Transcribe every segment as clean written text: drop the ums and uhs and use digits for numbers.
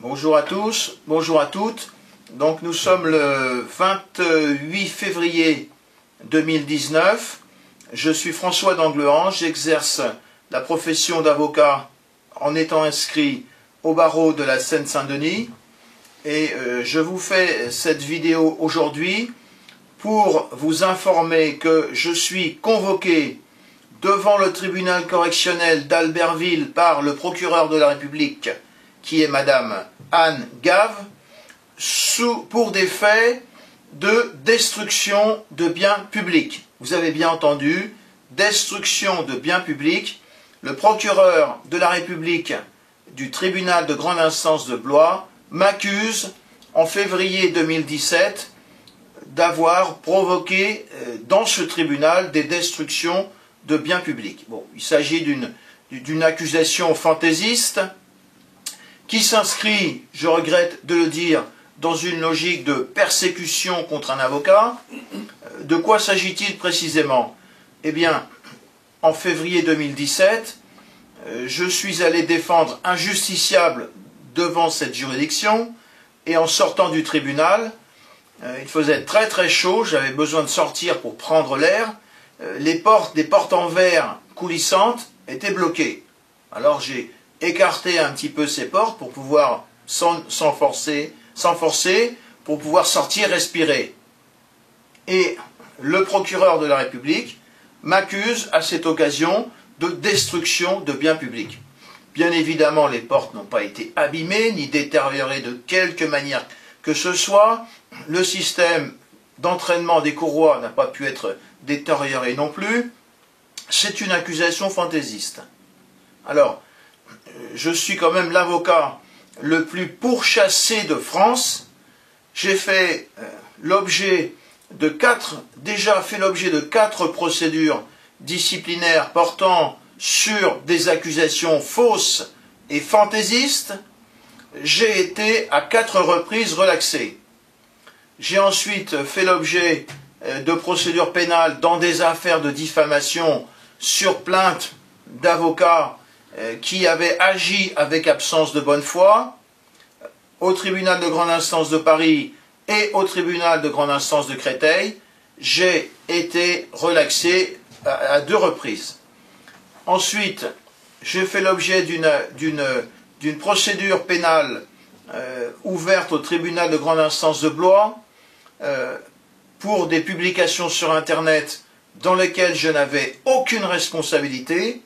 Bonjour à tous, bonjour à toutes. Donc nous sommes le 28 février 2019. Je suis François d'Angleange, j'exerce la profession d'avocat en étant inscrit au barreau de la Seine-Saint-Denis. Et je vous fais cette vidéo aujourd'hui pour vous informer que je suis convoqué devant le tribunal correctionnel d'Albertville par le procureur de la République, qui est Madame Anne Gave, pour des faits de destruction de biens publics. Vous avez bien entendu, destruction de biens publics. Le procureur de la République du tribunal de grande instance de Blois m'accuse en février 2017 d'avoir provoqué dans ce tribunal des destructions de biens publics. Bon, il s'agit d'une accusation fantaisiste qui s'inscrit, je regrette de le dire, dans une logique de persécution contre un avocat. De quoi s'agit-il précisément? Eh bien, en février 2017, je suis allé défendre un justiciable devant cette juridiction, et en sortant du tribunal, il faisait très très chaud, j'avais besoin de sortir pour prendre l'air, les portes, des portes en verre coulissantes étaient bloquées. Alors j'ai écarté un petit peu ces portes pour pouvoir, sans forcer, pour pouvoir sortir, respirer. Et le procureur de la République m'accuse à cette occasion de destruction de biens publics. Bien évidemment, les portes n'ont pas été abîmées, ni détériorées de quelque manière que ce soit. Le système d'entraînement des courroies n'a pas pu être détérioré non plus. C'est une accusation fantaisiste. Alors, je suis quand même l'avocat le plus pourchassé de France. J'ai fait l'objet de déjà fait l'objet de 4 procédures disciplinaires portant sur des accusations fausses et fantaisistes. J'ai été à 4 reprises relaxé. J'ai ensuite fait l'objet de procédures pénales dans des affaires de diffamation sur plainte d'avocats qui avaient agi avec absence de bonne foi, au tribunal de grande instance de Paris et au tribunal de grande instance de Créteil. J'ai été relaxé à 2 reprises. Ensuite, j'ai fait l'objet d'une procédure pénale ouverte au tribunal de grande instance de Blois pour des publications sur Internet dans lesquelles je n'avais aucune responsabilité.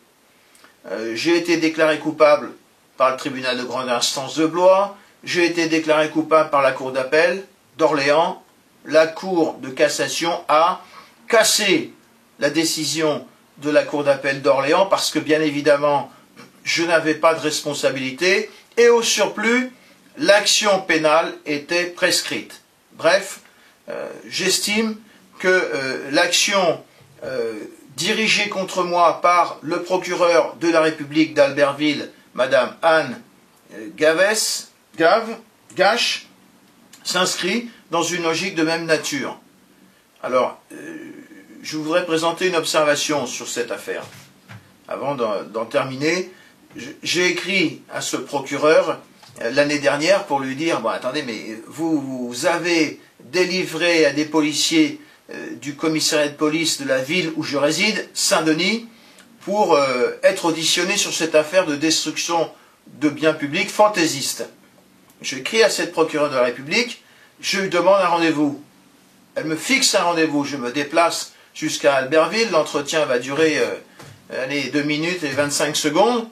J'ai été déclaré coupable par le tribunal de grande instance de Blois, j'ai été déclaré coupable par la cour d'appel d'Orléans. La cour de cassation a cassé la décision de la cour d'appel d'Orléans parce que bien évidemment je n'avais pas de responsabilité et au surplus l'action pénale était prescrite. Bref, j'estime que l'action dirigée contre moi par le procureur de la République d'Albertville, Madame Anne Gache, s'inscrit dans une logique de même nature. Alors, je voudrais présenter une observation sur cette affaire. Avant d'en terminer, j'ai écrit à ce procureur l'année dernière pour lui dire « Bon, attendez, mais vous avez délivré à des policiers du commissariat de police de la ville où je réside, Saint-Denis, pour être auditionnés sur cette affaire de destruction de biens publics fantaisiste. » J'écris à cette procureure de la République, je lui demande un rendez-vous. Elle me fixe un rendez-vous, je me déplace jusqu'à Albertville, l'entretien va durer 2 minutes et 25 secondes.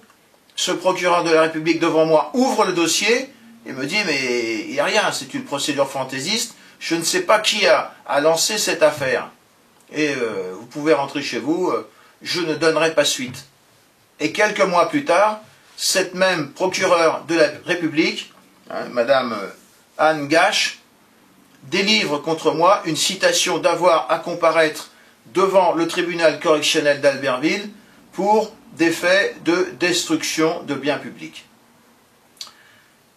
Ce procureur de la République devant moi ouvre le dossier et me dit « Mais il n'y a rien, c'est une procédure fantaisiste, je ne sais pas qui a lancé cette affaire. Et vous pouvez rentrer chez vous, je ne donnerai pas suite. » Et quelques mois plus tard, cette même procureure de la République, Madame Anne Gache, délivre contre moi une citation d'avoir à comparaître devant le tribunal correctionnel d'Albertville pour des faits de destruction de biens publics.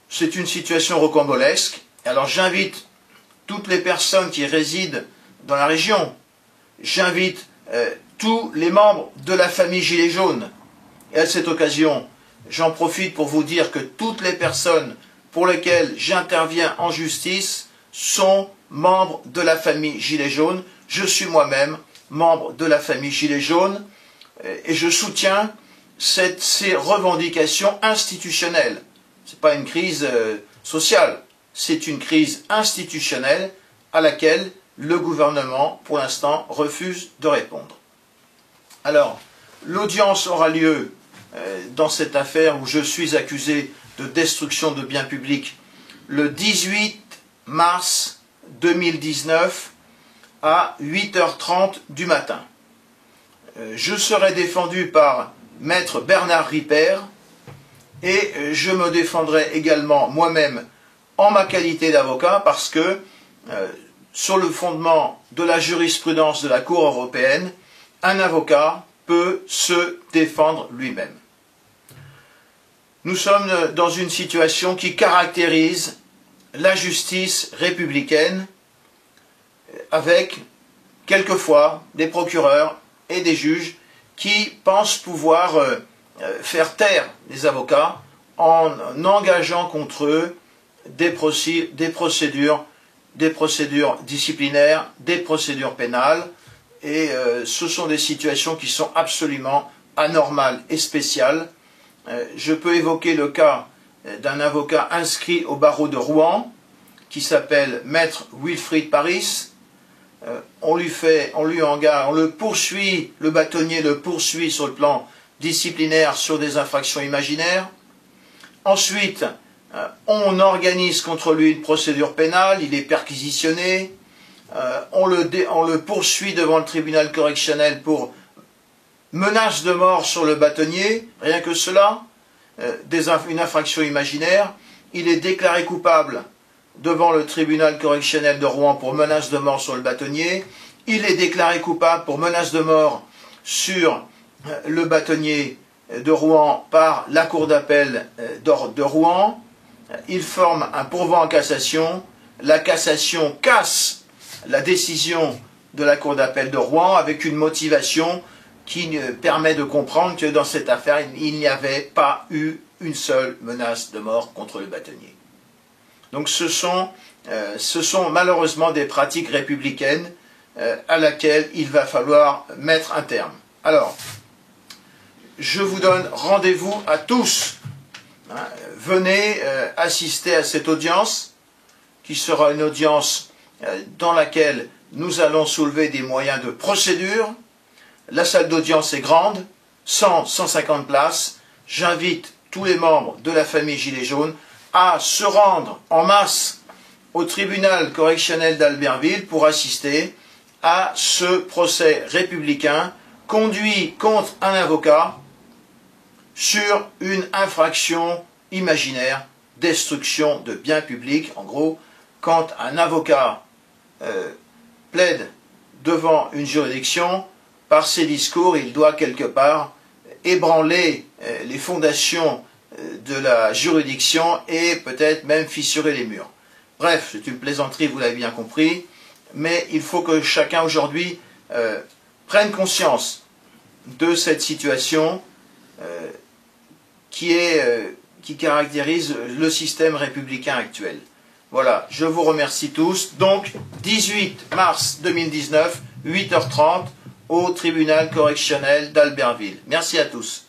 C'est une situation rocambolesque. Alors j'invite toutes les personnes qui résident dans la région, j'invite tous les membres de la famille Gilets jaunes. Et à cette occasion, j'en profite pour vous dire que toutes les personnes pour lesquels j'interviens en justice sont membres de la famille Gilets jaunes. Je suis moi-même membre de la famille Gilets jaunes et je soutiens ces revendications institutionnelles. Ce n'est pas une crise sociale, c'est une crise institutionnelle à laquelle le gouvernement, pour l'instant, refuse de répondre. Alors, l'audience aura lieu dans cette affaire où je suis accusé de destruction de biens publics le 18 mars 2019 à 8h30 du matin. Je serai défendu par Maître Bernard Ripper et je me défendrai également moi-même en ma qualité d'avocat parce que sur le fondement de la jurisprudence de la Cour européenne, un avocat peut se défendre lui-même. Nous sommes dans une situation qui caractérise la justice républicaine avec quelquefois des procureurs et des juges qui pensent pouvoir faire taire les avocats en engageant contre eux des procédures disciplinaires, des procédures pénales, et ce sont des situations qui sont absolument anormales et spéciales. Je peux évoquer le cas d'un avocat inscrit au barreau de Rouen, qui s'appelle Maître Wilfried Paris. On le poursuit, le bâtonnier le poursuit sur le plan disciplinaire sur des infractions imaginaires. Ensuite, on organise contre lui une procédure pénale, il est perquisitionné, on le poursuit devant le tribunal correctionnel pour menace de mort sur le bâtonnier, rien que cela, une infraction imaginaire. Il est déclaré coupable devant le tribunal correctionnel de Rouen pour menace de mort sur le bâtonnier. Il est déclaré coupable pour menace de mort sur le bâtonnier de Rouen par la cour d'appel de Rouen. Il forme un pourvoi en cassation. La cassation casse la décision de la cour d'appel de Rouen avec une motivation qui permet de comprendre que dans cette affaire, il n'y avait pas eu une seule menace de mort contre le bâtonnier. Donc ce sont malheureusement des pratiques républicaines à laquelle il va falloir mettre un terme. Alors, je vous donne rendez-vous à tous. Venez assister à cette audience, qui sera une audience dans laquelle nous allons soulever des moyens de procédure. La salle d'audience est grande, 100-150 places. J'invite tous les membres de la famille Gilets jaunes à se rendre en masse au tribunal correctionnel d'Albertville pour assister à ce procès républicain conduit contre un avocat sur une infraction imaginaire, destruction de biens publics. En gros, quand un avocat plaide devant une juridiction, par ses discours, il doit quelque part ébranler les fondations de la juridiction et peut-être même fissurer les murs. Bref, c'est une plaisanterie, vous l'avez bien compris, mais il faut que chacun aujourd'hui prenne conscience de cette situation qui caractérise le système républicain actuel. Voilà, je vous remercie tous. Donc, 18 mars 2019, 8h30, au tribunal correctionnel d'Albertville. Merci à tous.